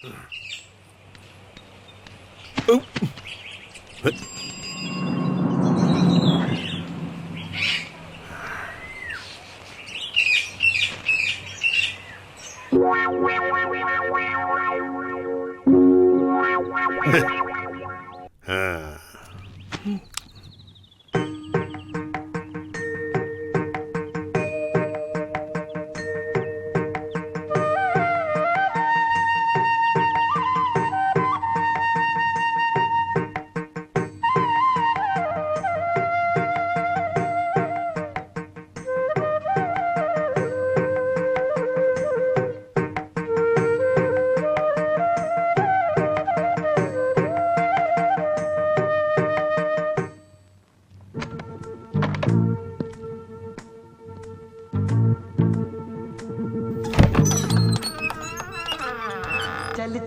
चल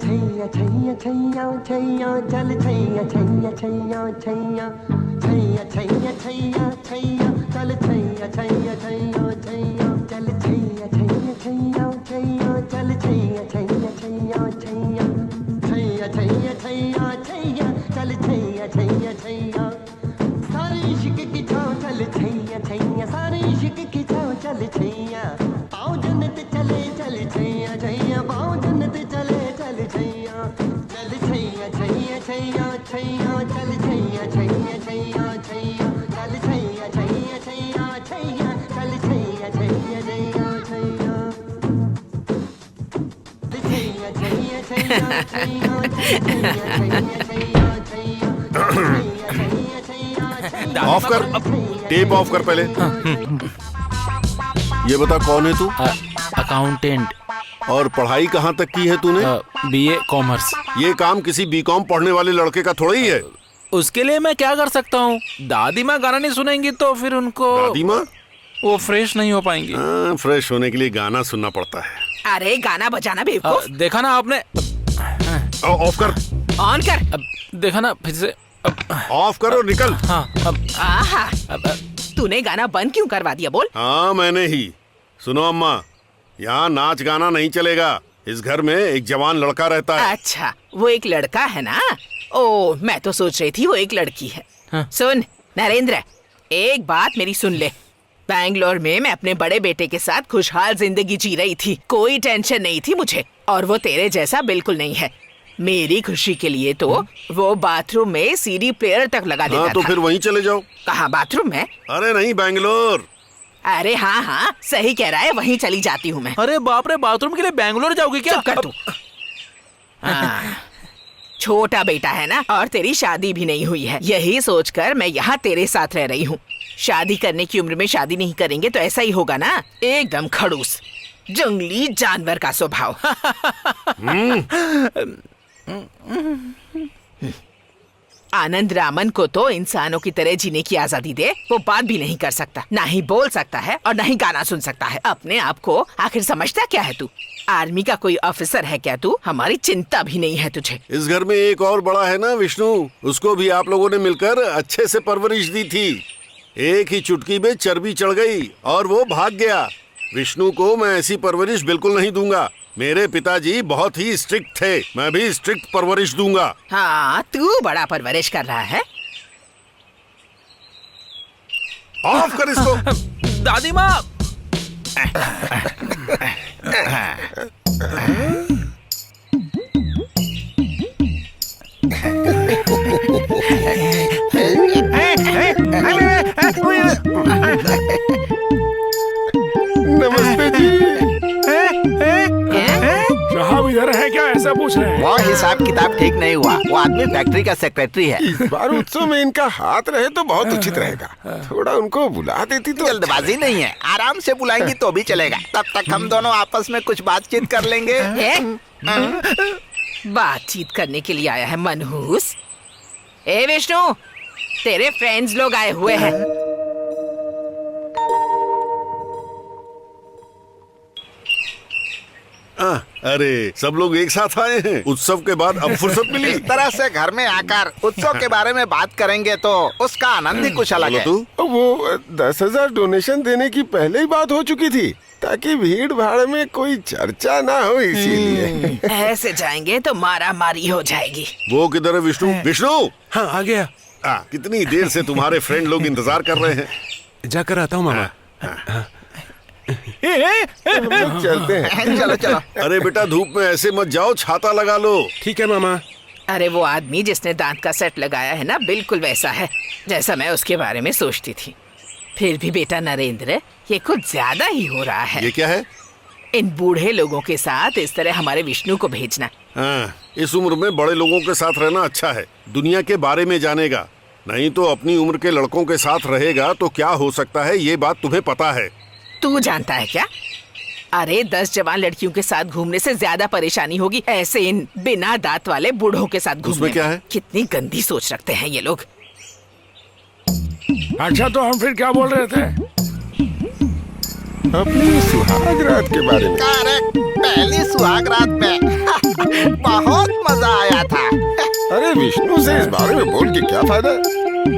छैया छैया छैया छैया चल छैया छैया छैया छैया छैया छैया छैया छैया चल छैया छैया छैया छैया चल छैया छैया छैया छैया चल छैया छैया छैया छैया छैया छैया छैया छैया चल छैया छैया छैया सारे इश्क की छाँव चल छैया छैया सारे इश्क की छाँव चल छैया पाँव जन्नत चले चल छैया छैया पाँव जन्नत चले चल छैया चल छैया छैया छैया छैया चल छैया छैया छैया छैया चल छैया छैया छैया छैया चल छैया छैया छैया छैया छैया छैया छैया छैया ऑफ कर, टेप ऑफ कर पहले। ये बता कौन है तू? अकाउंटेंट। और पढ़ाई कहाँ तक की है तूने? BA commerce. ये काम किसी बीकॉम पढ़ने वाले लड़के का थोड़ा ही है। उसके लिए मैं क्या कर सकता हूँ? दादी माँ गाना नहीं सुनेंगी तो फिर उनको दादी माँ वो फ्रेश नहीं हो पाएंगी। फ्रेश होने के लिए गाना सुनना पड़ता है। अरे गाना बजाना बेवकूफ। देखा ना आपने? ऑफ कर। ऑन कर। देखा ना फिर से? ऑफ कर और निकल। आहा, तूने गाना बंद क्यों करवा दिया बोल? हाँ मैंने ही। सुनो अम्मा, यहाँ नाच गाना नहीं चलेगा। इस घर में एक जवान लड़का रहता है। अच्छा, वो एक लड़का है ना? ओ, मैं तो सोच रही थी वो एक लड़की है। सुन नरेंद्र, एक बात मेरी सुन ले। बैंगलोर में मैं अपने बड़े बेटे के साथ खुशहाल जिंदगी जी रही थी। कोई टेंशन नहीं थी मुझे। और वो तेरे जैसा बिल्कुल नहीं है। मेरी खुशी के लिए तो वो बाथरूम में सीडी प्लेयर तक लगा देता तो था। फिर वहीं चले जाओ। कहाँ बाथरूम में? अरे नहीं, बैंगलोर। अरे हाँ हाँ, सही कह रहा है, वहीं चली जाती हूँ मैं। अरे बाप रे, बाथरूम के लिए बैंगलोर जाओगे क्या? चुप कर तू। छोटा बेटा है ना, और तेरी शादी भी नहीं हुई है। यही सोचकर मैं यहाँ तेरे साथ रह रही हूँ। शादी करने की उम्र में शादी नहीं करेंगे तो ऐसा ही होगा ना, एकदम खड़ूस, जंगली जानवर का स्वभाव। आनंद रामन को तो इंसानों की तरह जीने की आजादी दे। वो बात भी नहीं कर सकता, ना ही बोल सकता है और ना ही गाना सुन सकता है। अपने आप को आखिर समझता क्या है तू? आर्मी का कोई ऑफिसर है क्या तू? हमारी चिंता भी नहीं है तुझे। इस घर में एक और बड़ा है ना, विष्णु। उसको भी आप लोगों ने मिलकर अच्छे से परवरिश दी थी। एक ही चुटकी में चर्बी चढ़ गई और वो भाग गया। विष्णु को मैं ऐसी परवरिश बिल्कुल नहीं दूंगा। मेरे पिताजी बहुत ही स्ट्रिक्ट थे, मैं भी स्ट्रिक्ट परवरिश दूंगा। हाँ, तू बड़ा परवरिश कर रहा है। ऑफ कर इसको। दादी माँ। नमस्ते जी। साहब इधर है क्या, ऐसा पूछ रहे हैं? वो हिसाब किताब ठीक नहीं हुआ। वो आदमी फैक्ट्री का सेक्रेटरी है। इस बार उत्सव में इनका हाथ रहे तो बहुत उचित रहेगा। थोड़ा उनको बुला देती तो। जल्दबाजी नहीं है, आराम से बुलाएंगी तो भी चलेगा। तब तक हम दोनों आपस में कुछ बातचीत कर लेंगे। बातचीत करने के लिए आया है मनहूस। ए विष्णु, तेरे फ्रेंड्स लोग आए हुए हैं। अरे सब लोग एक साथ आए हैं। उत्सव के बाद अब फुर्सत मिली। इस तरह से घर में आकर उत्सव के बारे में बात करेंगे तो उसका आनंद ही कुछ अलग है। वो 10,000 डोनेशन देने की पहले ही बात हो चुकी थी। ताकि भीड़ भाड़ में कोई चर्चा ना हो, इसीलिए। ऐसे जाएंगे तो मारा मारी हो जाएगी। वो किधर है विष्णु? विष्णु! हाँ आ गया। कितनी देर से तुम्हारे फ्रेंड लोग इंतजार कर रहे हैं। जाकर आता हूँ मामा। चलते हैं। चलो चलो। अरे बेटा धूप में ऐसे मत जाओ, छाता लगा लो। ठीक है मामा। अरे वो आदमी जिसने दांत का सेट लगाया है ना, बिल्कुल वैसा है जैसा मैं उसके बारे में सोचती थी। फिर भी बेटा नरेंद्र, ये कुछ ज्यादा ही हो रहा है। ये क्या है? इन बूढ़े लोगों के साथ इस तरह हमारे विष्णु को भेजना। हाँ, इस उम्र में बड़े लोगों के साथ रहना अच्छा है। दुनिया के बारे में जानेगा, नहीं तो अपनी उम्र के लड़कों के साथ रहेगा तो क्या हो सकता है, ये बात तुम्हें पता है। तू जानता है क्या? अरे 10 जवान लड़कियों के साथ घूमने से ज्यादा परेशानी होगी ऐसे इन बिना दांत वाले बूढ़ों के साथ घूमने। उसमें क्या है? कितनी गंदी सोच रखते हैं ये लोग। अच्छा तो हम फिर क्या बोल रहे थे? अपनी सुहाग रात के बारे में। करेक्ट, पहली सुहाग रात में बहुत मजा आया था। अरे विष्णु से इस बारे में बोल के क्या फायदा?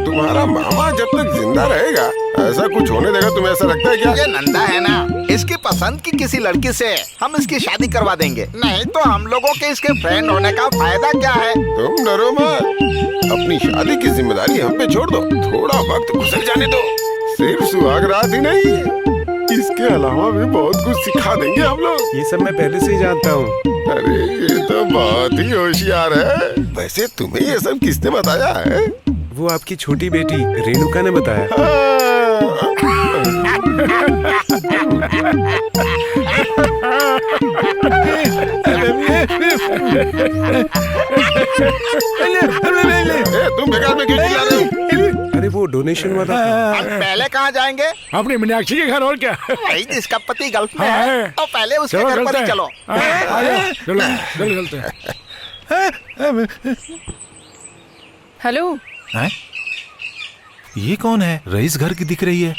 तुम्हारा मामा जब तक जिंदा रहेगा ऐसा कुछ होने देगा, तुम्हें ऐसा लगता है क्या? ये नंदा है ना, इसकी पसंद की किसी लड़की से हम इसकी शादी करवा देंगे। नहीं तो हम लोगों के इसके फ्रेंड होने का फायदा क्या है? तुम डरो मत, अपनी शादी की जिम्मेदारी हम पे छोड़ दो। थोड़ा वक्त गुजर जाने दो। सिर्फ सुहाग रात ही नहीं, इसके अलावा भी बहुत कुछ सिखा देंगे हम लोग। ये सब मैं पहले से ही जानता हूँ। अरे ये तो बहुत ही होशियार है। वैसे तुम्हें ये सब किसने बताया है? वो आपकी छोटी बेटी रेणुका ने बताया। तुम बेकार में क्यों चिल्ला रहे हो? अरे वो डोनेशन वाला। हम पहले कहाँ जाएंगे? अपनी मीनाक्षी के घर, और क्या? वही जिसका पति गल्फ में हाँ, है, तो पहले उसके घर पर ही चलो। चलो चलते हैं। हेलो, हैं? ये कौन है? रईस घर की दिख रही है।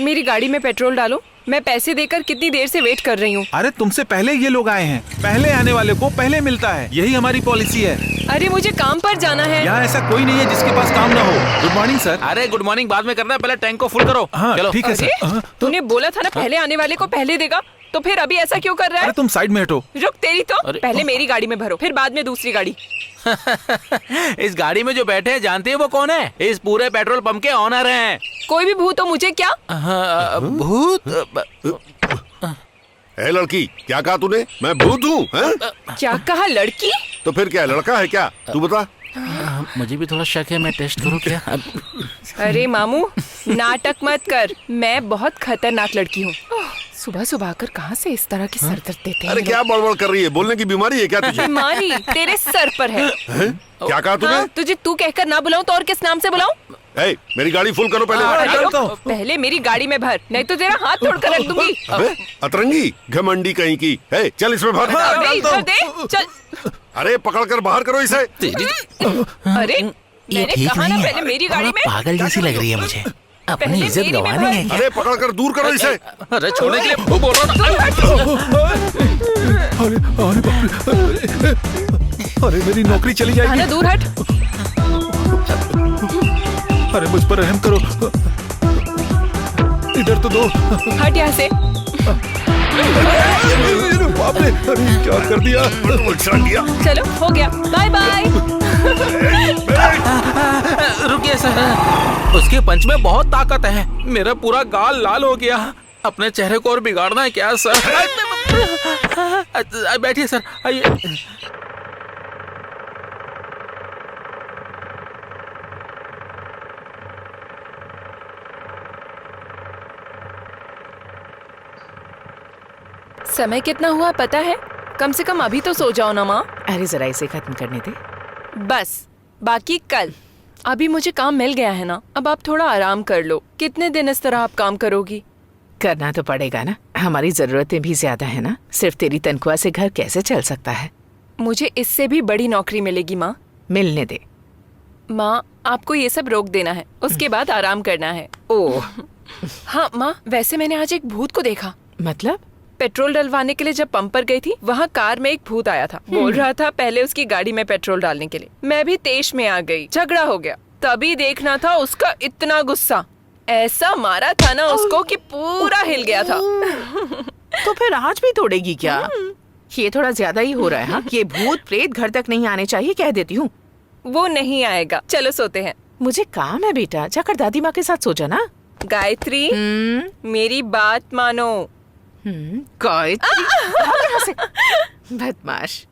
मेरी गाड़ी में पेट्रोल डालो। मैं पैसे देकर कितनी देर से वेट कर रही हूँ। अरे तुमसे पहले ये लोग आए हैं, पहले आने वाले को पहले मिलता है, यही हमारी पॉलिसी है। अरे मुझे काम पर जाना है। यहाँ ऐसा कोई नहीं है जिसके पास काम ना हो। Good morning sir. अरे गुड मॉर्निंग बाद में करना है, पहले टैंक को फुल करो। हाँ चलो। ठीक है सर। तूने बोला था ना पहले आने वाले को पहले देगा, तो फिर अभी ऐसा क्यों कर रहा है? अरे तुम साइड में हटो। रुक तेरी तो। पहले मेरी गाड़ी में भरो, फिर बाद में दूसरी गाड़ी। इस गाड़ी में जो बैठे हैं जानते हैं वो कौन है? इस पूरे पेट्रोल पंप के ऑनर हैं। कोई भी भूत हो मुझे क्या? भूत? ए लड़की, क्या कहा तूने? मैं भूत हूँ? क्या कहा? लड़की? तो फिर क्या, लड़का है क्या? तू बता। मुझे भी थोड़ा शक है, मैं टेस्ट करूँ क्या? अरे मामू नाटक मत कर, मैं बहुत खतरनाक लड़की हूँ। सुबह सुबह आकर कहाँ से इस तरह की सरदर्द देते हैं? अरे क्या बड़बड़ कर रही है? बोलने की बीमारी है क्या तुझे? बीमारी तेरे सर पर है। क्या कहा तूने? हाँ, तुझे तू कहकर ना बुलाऊं तो और किस नाम से बुलाऊं? मेरी गाड़ी फुल करो पहले। पहले मेरी गाड़ी में भर, नहीं तो तेरा हाथ तोड़ कर रख दूंगी। अबे अतरंगी, घमंडी कहीं की। चल इसमें भर। इधर दे, चल। अरे पकड़कर बाहर करो इसे। अरे मैंने कहा ना पहले मेरी गाड़ी में। पागल जैसी लग रही है मुझे, अपनी इज्जत गंवानी है। अरे पकड़कर दूर करो इसे। अरे छोड़ने के लिए वो बोल रहा। अरे मेरी नौकरी चली जाएगी। ना दूर हट। अरे मुझ पर रहम करो, इधर तो दो। हट यहाँ से। बाप रे, अरे क्या कर दिया? चलो हो गया, बाय बाय। रुकिए सर, उसके पंच में बहुत ताकत है। मेरा पूरा गाल लाल हो गया। अपने चेहरे को और बिगाड़ना है क्या सर? बैठिए सर, आइए। समय कितना हुआ पता है? कम से कम अभी तो सो जाओ ना माँ। अरे जरा इसे खत्म करने दे। बस बाकी कल। अभी मुझे काम मिल गया है ना, अब आप थोड़ा आराम कर लो। कितने दिन इस तरह आप काम करोगी? करना तो पड़ेगा ना, हमारी जरूरतें भी ज्यादा है ना। सिर्फ तेरी तनख्वाह से घर कैसे चल सकता है? मुझे इससे भी बड़ी नौकरी मिलेगी माँ। मिलने दे। माँ आपको ये सब रोक देना है, उसके बाद आराम करना है। ओह हाँ माँ, वैसे मैंने आज एक भूत को देखा। मतलब? पेट्रोल डलवाने के लिए जब पंप पर गई थी, वहाँ कार में एक भूत आया था। बोल रहा था पहले उसकी गाड़ी में पेट्रोल डालने के लिए। मैं भी तेज में आ गई, झगड़ा हो गया। तभी देखना था उसका इतना गुस्सा। ऐसा मारा था ना उसको कि पूरा हिल गया था। तो फिर आज भी तोड़ेगी क्या? ये थोड़ा ज्यादा ही हो रहा है। हाँ, ये भूत प्रेत घर तक नहीं आने चाहिए, कह देती हूँ। वो नहीं आएगा, चलो सोते हैं। मुझे काम है बेटा, जाकर दादी माँ के साथ सो जाना। गायत्री, मेरी बात मानो। गायत्री, बदमाश।